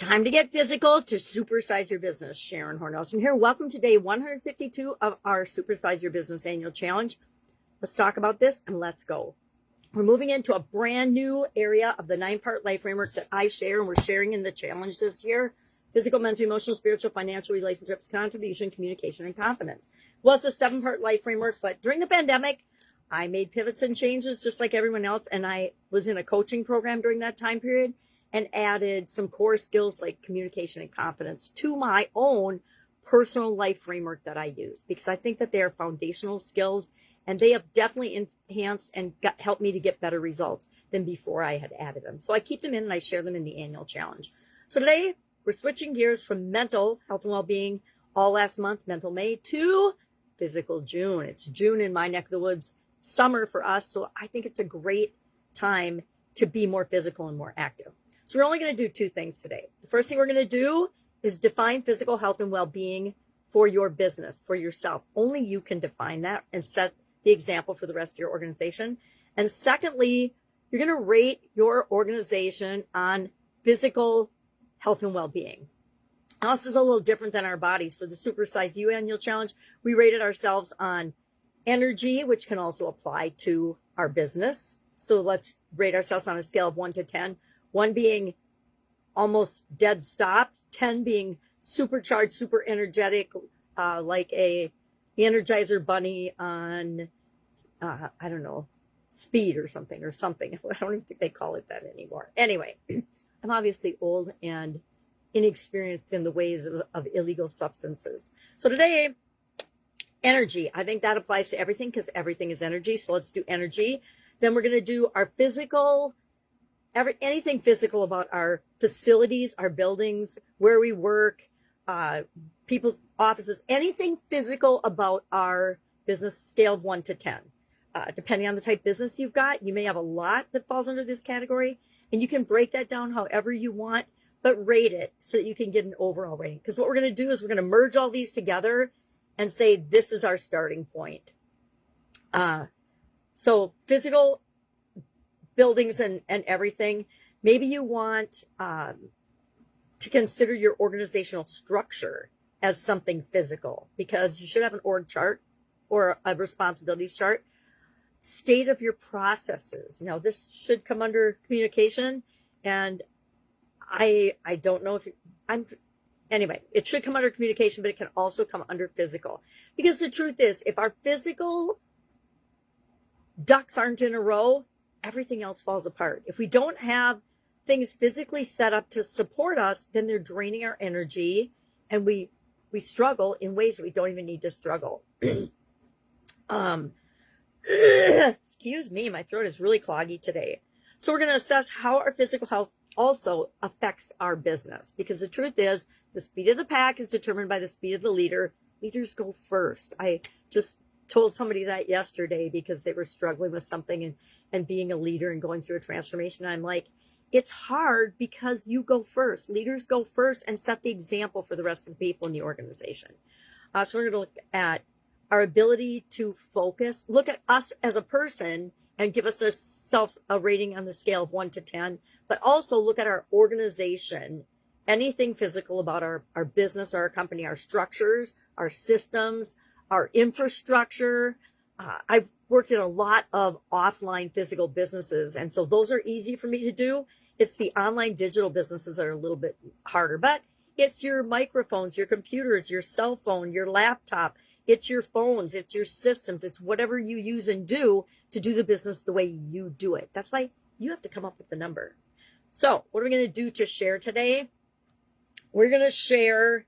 Time to get physical to supersize your business. Sharon Horne-Ellstrom here. Welcome to day 152 of our Supersize Your Business Annual Challenge. Let's talk about this and let's go. We're moving into a brand new area of the 9-part life framework that I share and we're sharing in the challenge this year. Physical, mental, emotional, spiritual, financial, relationships, contribution, communication, and confidence. Well, it's a 7-part life framework, but during the pandemic, I made pivots and changes just like everyone else, and I was in a coaching program during that time period and added some core skills like communication and confidence to my own personal life framework that I use, because I think that they are foundational skills and they have definitely enhanced and helped me to get better results than before I had added them. So I keep them in and I share them in the annual challenge. So today we're switching gears from mental health and well-being all last month, mental May, to physical June. It's June in my neck of the woods, summer for us. So I think it's a great time to be more physical and more active. So we're only going to do 2 things today. The first thing we're going to do is define physical health and well-being for your business, for yourself. Only you can define that and set the example for the rest of your organization. And secondly, you're going to rate your organization on physical health and well-being. Now, this is a little different than our bodies. For the Supersize You Annual Challenge, we rated ourselves on energy, which can also apply to our business. So let's rate ourselves on a scale of 1 to 10. 1 being almost dead stop, 10 being supercharged, super energetic, like the Energizer Bunny on, I don't know, speed or something. I don't even think they call it that anymore. Anyway, I'm obviously old and inexperienced in the ways of illegal substances. So today, energy. I think that applies to everything because everything is energy. So let's do energy. Then we're going to do our physical, anything physical about our facilities, our buildings, where we work, people's offices, anything physical about our business, scale of 1 to 10. Depending on the type of business you've got, you may have a lot that falls under this category, and you can break that down however you want, but rate it so that you can get an overall rating. Because what we're going to do is we're going to merge all these together and say this is our starting point. So physical buildings and everything. Maybe you want to consider your organizational structure as something physical, because you should have an org chart or a responsibilities chart. State of your processes. Now, this should come under communication, and I don't know if anyway, it should come under communication, but it can also come under physical, because the truth is, if our physical ducks aren't in a row, everything else falls apart. If we don't have things physically set up to support us, then they're draining our energy, and we struggle in ways that we don't even need to struggle. Excuse me, my throat is really cloggy today. So we're going to assess how our physical health also affects our business, because the truth is, the speed of the pack is determined by the speed of the leader. Leaders go first. I just told somebody that yesterday because they were struggling with something and being a leader and going through a transformation. And I'm like, it's hard because you go first. Leaders go first and set the example for the rest of the people in the organization. So we're going to look at our ability to focus, look at us as a person and give us a rating on the scale of 1 to 10, but also look at our organization, anything physical about our business, our company, our structures, our systems, our infrastructure. I've worked in a lot of offline physical businesses, and so those are easy for me to do. It's the online digital businesses that are a little bit harder, but it's your microphones, your computers, your cell phone, your laptop, it's your phones, it's your systems, it's whatever you use and do to do the business the way you do it. That's why you have to come up with the number. So what are we going to do to share today? We're going to share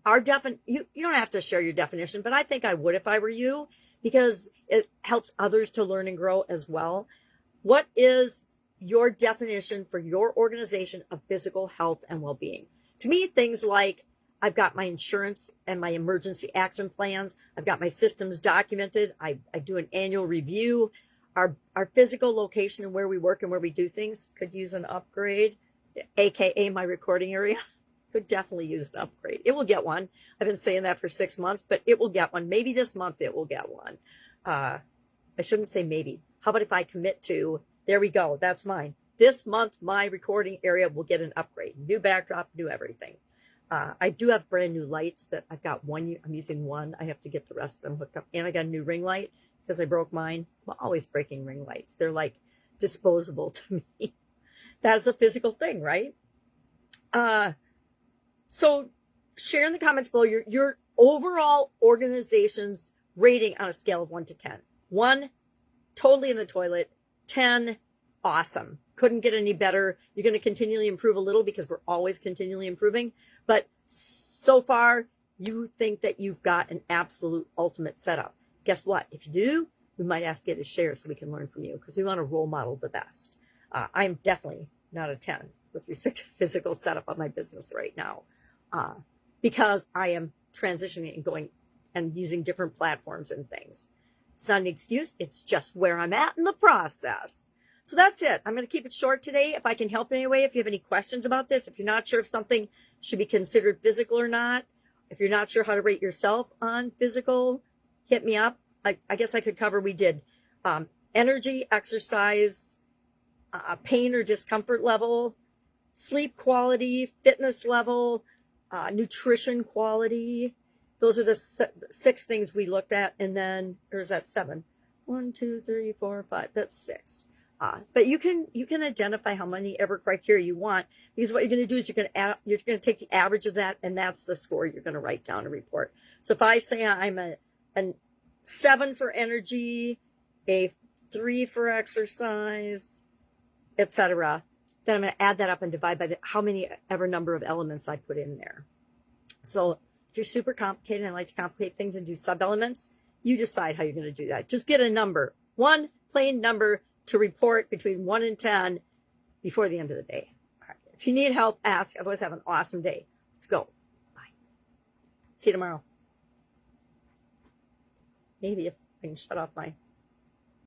our you don't have to share your definition, but I think I would if I were you, because it helps others to learn and grow as well. What is your definition for your organization of physical health and well-being? To me, things like I've got my insurance and my emergency action plans. I've got my systems documented. I do an annual review. Our physical location and where we work and where we do things could use an upgrade, AKA my recording area. Could definitely use an upgrade. It will get one. I've been saying that for 6 months, but it will get one. Maybe this month it will get one. I shouldn't say maybe. How about if I commit to, there we go, that's mine. this month, my recording area will get an upgrade. New backdrop, new everything. I do have brand new lights that I've got one. I'm using one. I have to get the rest of them hooked up. And I got a new ring light because I broke mine. I'm always breaking ring lights. They're like disposable to me. That's a physical thing, right? So share in the comments below your overall organization's rating on a scale of 1 to 10. 1, totally in the toilet. 10, awesome. Couldn't get any better. You're going to continually improve a little because we're always continually improving. But so far, you think that you've got an absolute ultimate setup. Guess what? If you do, we might ask you to share so we can learn from you because we want to role model the best. I'm definitely not a 10 with respect to physical setup of my business right now because I am transitioning and going and using different platforms and things. It's not an excuse. It's just where I'm at in the process. So that's it. I'm going to keep it short today. If I can help in any way, if you have any questions about this, if you're not sure if something should be considered physical or not, if you're not sure how to rate yourself on physical, hit me up. I guess I could cover, we did energy, exercise, pain or discomfort level, sleep quality, fitness level, nutrition quality. Those are the 6 things we looked at. And then, or is that 7? 1, 2, 3, 4, 5. That's 6. But you can identify how many ever criteria you want, because what you're going to do is you're going to take the average of that, and that's the score you're going to write down a report. So if I say I'm a 7 for energy, a 3 for exercise, etc., then I'm going to add that up and divide by how many ever number of elements I put in there. So if you're super complicated and like to complicate things and do sub-elements, you decide how you're going to do that. Just get a number, one plain number to report between 1 and 10 before the end of the day. All right. If you need help, ask. Otherwise, have an awesome day. Let's go. Bye. See you tomorrow. Maybe if I can shut off my